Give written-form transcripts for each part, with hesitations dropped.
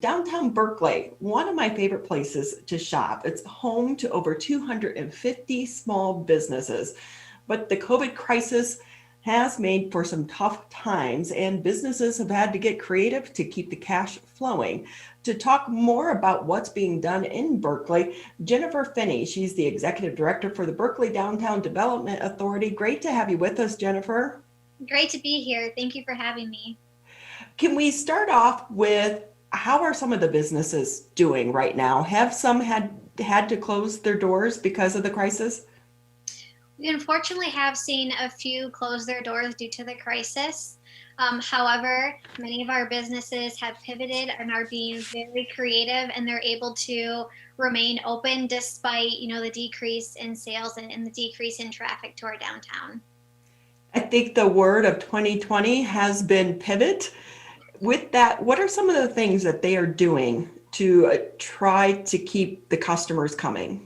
Downtown Berkeley, one of my favorite places to shop. It's home to over 250 small businesses, but the COVID crisis has made for some tough times, and businesses have had to get creative to keep the cash flowing. To talk more about what's being done in Berkeley, Jennifer Finney, she's the executive director for the Berkley Downtown Development Authority. Great to have you with us, Jennifer. Great to be here. Thank you for having me. Can we start off with how are some of the businesses doing right now? Have some had to close their doors because of the crisis? We unfortunately have seen a few close their doors due to the crisis. However, many of our businesses have pivoted and are being very creative, and they're able to remain open despite, the decrease in sales and the decrease in traffic to our downtown. I think the word of 2020 has been pivot. With that, what are some of the things that they are doing to try to keep the customers coming?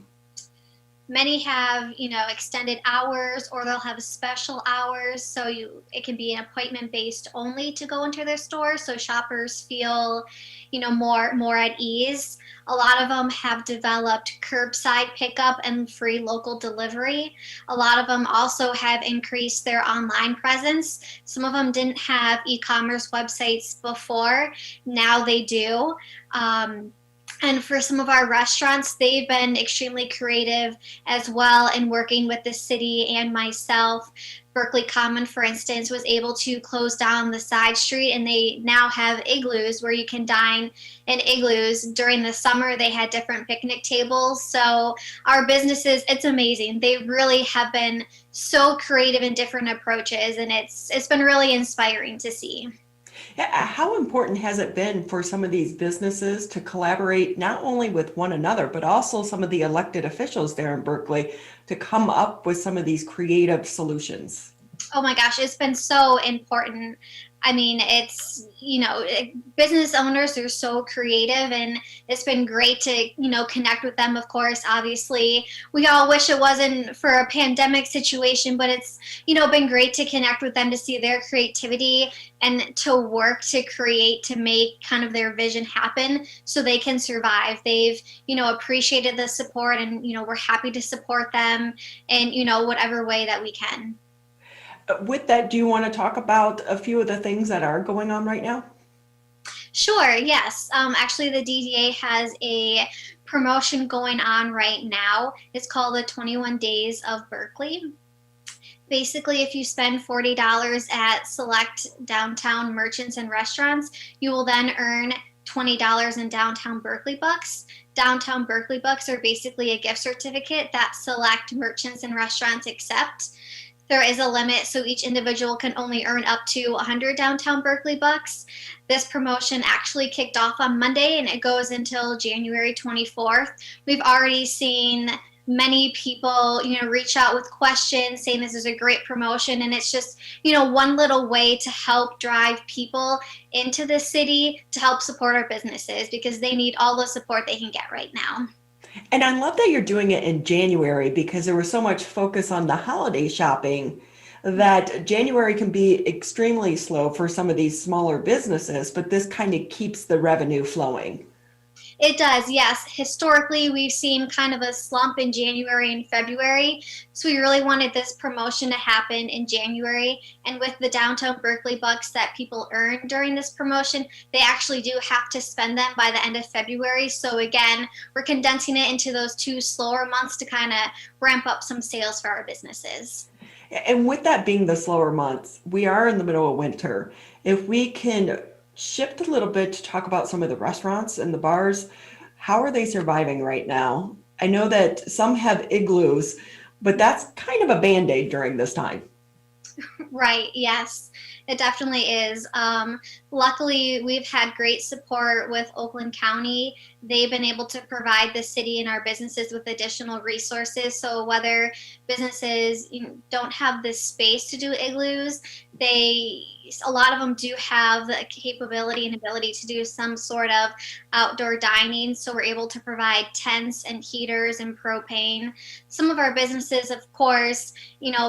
Many have, extended hours, or they'll have special hours. So it can be an appointment based only to go into their store. So shoppers feel, more at ease. A lot of them have developed curbside pickup and free local delivery. A lot of them also have increased their online presence. Some of them didn't have e-commerce websites before. Now they do. And for some of our restaurants, they've been extremely creative as well in working with the city and myself. Berkeley Common, for instance, was able to close down the side street, and they now have igloos where you can dine in igloos. During the summer, they had different picnic tables. So our businesses, it's amazing. They really have been so creative in different approaches, and it's been really inspiring to see. Yeah, how important has it been for some of these businesses to collaborate not only with one another, but also some of the elected officials there in Berkeley to come up with some of these creative solutions? Oh my gosh, it's been so important. I mean, business owners are so creative, and it's been great to, connect with them, of course. Obviously, we all wish it wasn't for a pandemic situation, but it's, been great to connect with them to see their creativity and to work to create, to make kind of their vision happen so they can survive. They've, appreciated the support, and, we're happy to support them in, whatever way that we can. With that, do you want to talk about a few of the things that are going on right now? Sure, yes. Actually, the DDA has a promotion going on right now. It's called the 21 Days of Berkley. Basically, if you spend $40 at select downtown merchants and restaurants, you will then earn $20 in downtown Berkeley bucks. Downtown Berkeley bucks are basically a gift certificate that select merchants and restaurants accept. There is a limit, so each individual can only earn up to 100 downtown Berkeley bucks. This promotion actually kicked off on Monday, and it goes until January 24th. We've already seen many people, reach out with questions saying this is a great promotion, and it's just, one little way to help drive people into the city to help support our businesses, because they need all the support they can get right now. And I love that you're doing it in January because there was so much focus on the holiday shopping that January can be extremely slow for some of these smaller businesses, but this kind of keeps the revenue flowing. It does, yes. Historically, we've seen kind of a slump in January and February. So we really wanted this promotion to happen in January. And with the downtown Berkeley bucks that people earn during this promotion, they actually do have to spend them by the end of February. So again, we're condensing it into those two slower months to kind of ramp up some sales for our businesses. And with that being the slower months, we are in the middle of winter. If we can shift a little bit to talk about some of the restaurants and the bars, how are they surviving right now? I know that some have igloos, but that's kind of a band-aid during this time. Right, yes, it definitely is. Luckily, we've had great support with Oakland County. They've been able to provide the city and our businesses with additional resources. So whether businesses don't have the space to do igloos, they a lot of them do have the capability and ability to do some sort of outdoor dining. So we're able to provide tents and heaters and propane. Some of our businesses, of course,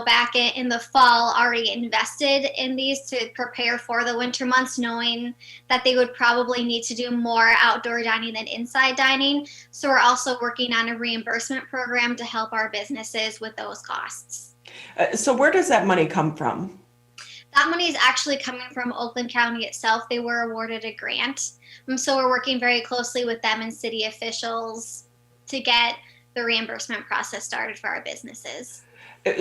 back in the fall already invested in these to prepare for the winter months, knowing that they would probably need to do more outdoor dining than inside dining. So we're also working on a reimbursement program to help our businesses with those costs. So where does that money come from? That money is actually coming from Oakland County itself. They were awarded a grant. So we're working very closely with them and city officials to get the reimbursement process started for our businesses.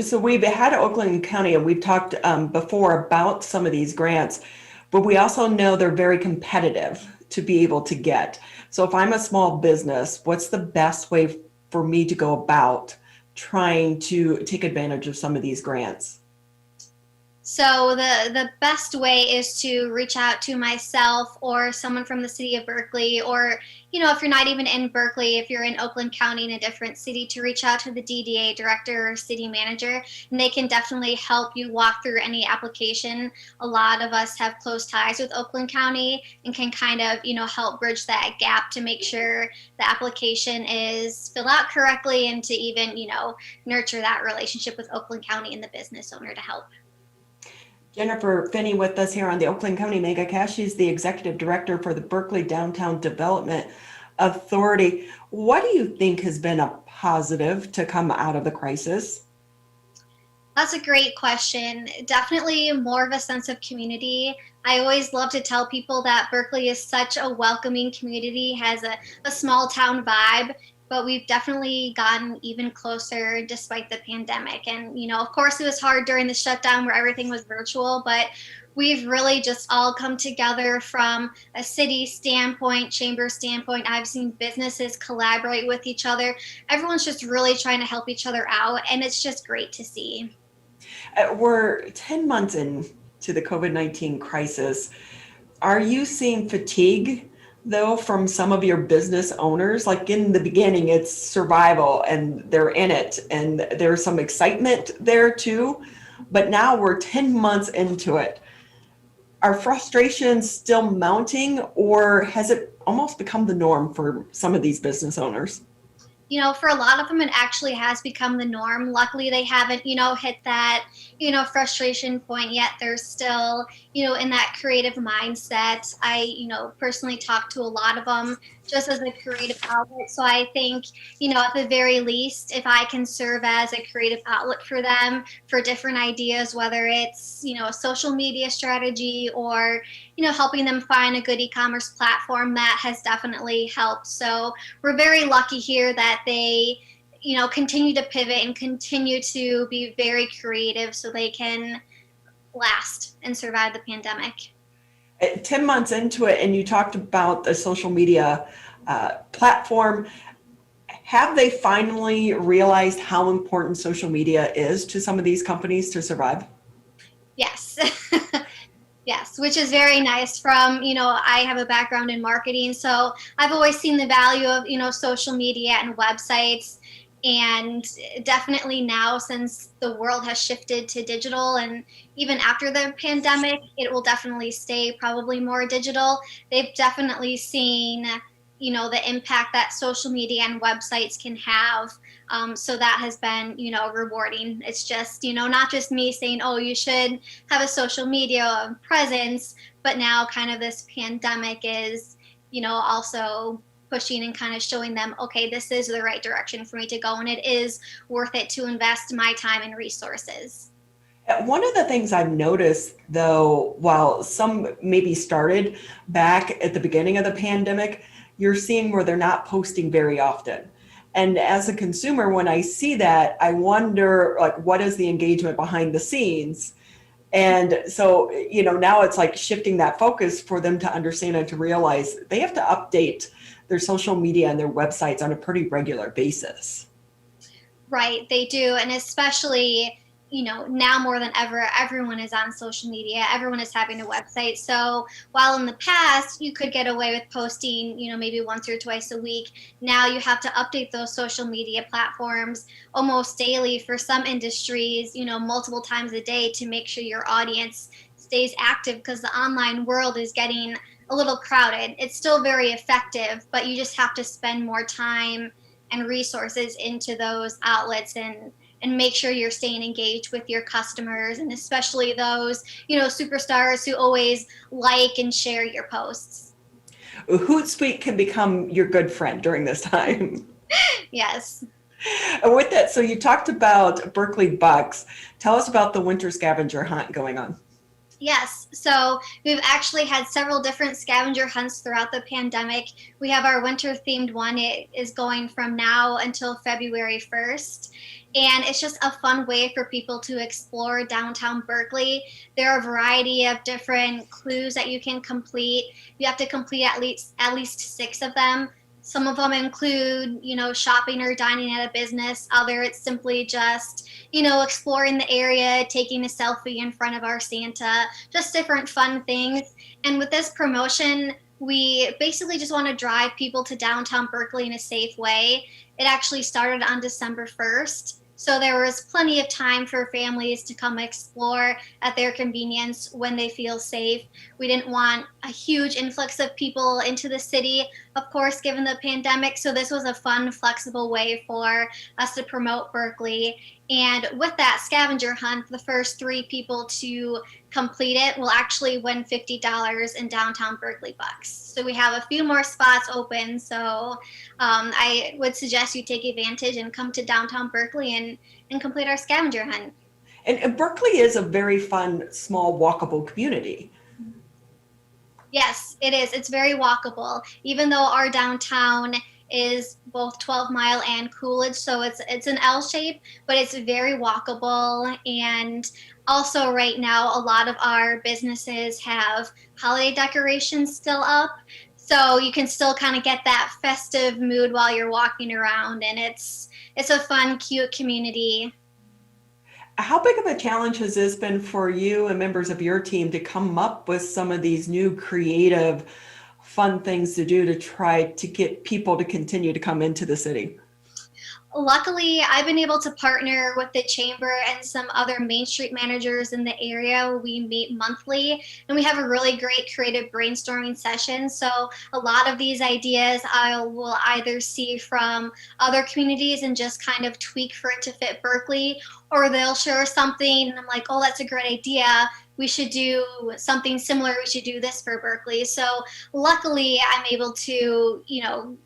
So we've had Oakland County, and we've talked before about some of these grants, but we also know they're very competitive to be able to get. So if I'm a small business, what's the best way for me to go about trying to take advantage of some of these grants? So the best way is to reach out to myself or someone from the city of Berkeley, or, if you're not even in Berkeley, if you're in Oakland County in a different city, to reach out to the DDA director or city manager, and they can definitely help you walk through any application. A lot of us have close ties with Oakland County and can kind of, help bridge that gap to make sure the application is filled out correctly, and to even, nurture that relationship with Oakland County and the business owner to help. Jennifer Finney with us here on the Oakland County MegaCast. She's the executive director for the Berkley Downtown Development Authority. What do you think has been a positive to come out of the crisis? That's a great question. Definitely more of a sense of community. I always love to tell people that Berkeley is such a welcoming community, has a small town vibe, but we've definitely gotten even closer despite the pandemic. And, of course, it was hard during the shutdown where everything was virtual, but we've really just all come together from a city standpoint, chamber standpoint. I've seen businesses collaborate with each other. Everyone's just really trying to help each other out, and it's just great to see. We're 10 months into the COVID-19 crisis. Are you seeing fatigue, though, from some of your business owners? Like in the beginning, it's survival and they're in it, and there's some excitement there too. But now we're 10 months into it. Are frustrations still mounting, or has it almost become the norm for some of these business owners? For a lot of them, it actually has become the norm. Luckily, they haven't, hit that, frustration point yet. They're still, in that creative mindset. I, personally talk to a lot of them just as a creative outlet. So I think, at the very least, if I can serve as a creative outlet for them for different ideas, whether it's, a social media strategy or, helping them find a good e-commerce platform, that has definitely helped. So we're very lucky here that they, continue to pivot and continue to be very creative so they can last and survive the pandemic. 10 months into it, and you talked about the social media platform. Have they finally realized how important social media is to some of these companies to survive? Yes. Yes, which is very nice. From, I have a background in marketing, so I've always seen the value of, social media and websites. And definitely now, since the world has shifted to digital, and even after the pandemic, it will definitely stay probably more digital. They've definitely seen, the impact that social media and websites can have. So that has been, rewarding. It's just, not just me saying, oh, you should have a social media presence, but now kind of this pandemic is, also pushing and kind of showing them, okay, this is the right direction for me to go, and it is worth it to invest my time and resources. One of the things I've noticed, though, while some maybe started back at the beginning of the pandemic, you're seeing where they're not posting very often. And as a consumer, when I see that, I wonder, like, what is the engagement behind the scenes? And so, now it's like shifting that focus for them to understand and to realize they have to update their social media and their websites on a pretty regular basis. Right, they do. And especially, now more than ever, everyone is on social media, everyone is having a website. So while in the past you could get away with posting, maybe once or twice a week, now you have to update those social media platforms almost daily, for some industries, multiple times a day, to make sure your audience stays active because the online world is getting a little crowded. It's still very effective, but you just have to spend more time and resources into those outlets and make sure you're staying engaged with your customers, and especially those, superstars who always like and share your posts. Hootsuite can become your good friend during this time. Yes. And with that, so you talked about Berkley Bucks. Tell us about the winter scavenger hunt going on. Yes, so we've actually had several different scavenger hunts throughout the pandemic. We have our winter themed one. It is going from now until February 1st. And it's just a fun way for people to explore downtown Berkeley. There are a variety of different clues that you can complete. You have to complete at least 6 of them. Some of them include, shopping or dining at a business. Other, it's simply just, exploring the area, taking a selfie in front of our Santa, just different fun things. And with this promotion, we basically just want to drive people to downtown Berkeley in a safe way. It actually started on December 1st. So there was plenty of time for families to come explore at their convenience when they feel safe. We didn't want a huge influx of people into the city, of course, given the pandemic. So this was a fun, flexible way for us to promote Berkeley. And with that scavenger hunt, the first 3 people to complete it will actually win $50 in downtown Berkeley bucks. So we have a few more spots open. So I would suggest you take advantage and come to downtown Berkeley and complete our scavenger hunt. And Berkeley is a very fun, small, walkable community. Yes, it is. It's very walkable. Even though our downtown is both 12 Mile and Coolidge, so it's an L shape, but it's very walkable. And also right now, a lot of our businesses have holiday decorations still up, so you can still kind of get that festive mood while you're walking around, and it's a fun, cute community. How big of a challenge has this been for you and members of your team to come up with some of these new creative, fun things to do to try to get people to continue to come into the city? Luckily, I've been able to partner with the chamber and some other Main Street managers in the area. We meet monthly and we have a really great creative brainstorming session. So a lot of these ideas I will either see from other communities and just kind of tweak for it to fit Berkeley, or they'll share something and I'm like, oh, that's a great idea. We should do something similar. We should do this for Berkeley. So luckily, I'm able to,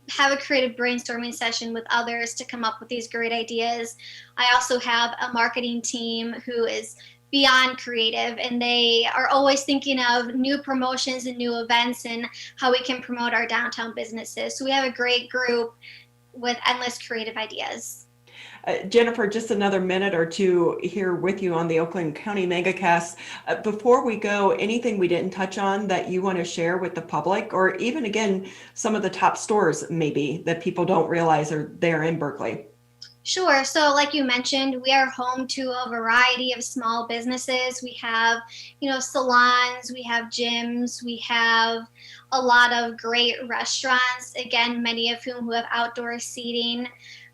have a creative brainstorming session with others to come up with these great ideas. I also have a marketing team who is beyond creative, and they are always thinking of new promotions and new events and how we can promote our downtown businesses. So we have a great group with endless creative ideas. Jennifer, just another minute or two here with you on the Oakland County MegaCast. Before we go, anything we didn't touch on that you want to share with the public, or even again, some of the top stores maybe that people don't realize are there in Berkeley? Sure. So like you mentioned, we are home to a variety of small businesses. We have, salons, we have gyms, we have a lot of great restaurants, again, many of whom who have outdoor seating.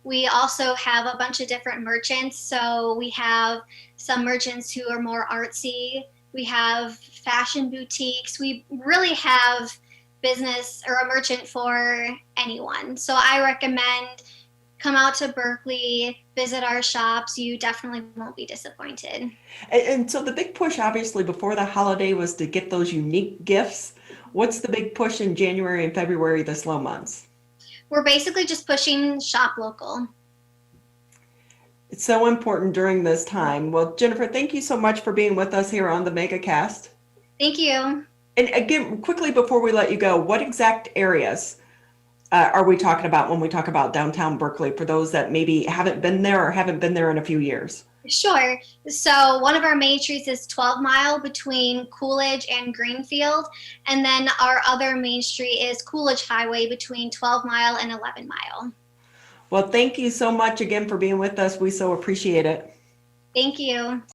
We also have a bunch of different merchants. So we have some merchants who are more artsy. We have fashion boutiques. We really have business or a merchant for anyone. So I recommend come out to Berkeley, visit our shops. You definitely won't be disappointed. And so the big push, obviously, before the holiday was to get those unique gifts. What's the big push in January and February, the slow months? We're basically just pushing shop local. It's so important during this time. Well, Jennifer, thank you so much for being with us here on the MegaCast. Thank you. And again, quickly before we let you go, what exact areas are we talking about when we talk about downtown Berkeley for those that maybe haven't been there or haven't been there in a few years? Sure. So one of our main streets is 12 Mile between Coolidge and Greenfield. And then our other main street is Coolidge Highway between 12 Mile and 11 Mile. Well, thank you so much again for being with us. We so appreciate it. Thank you.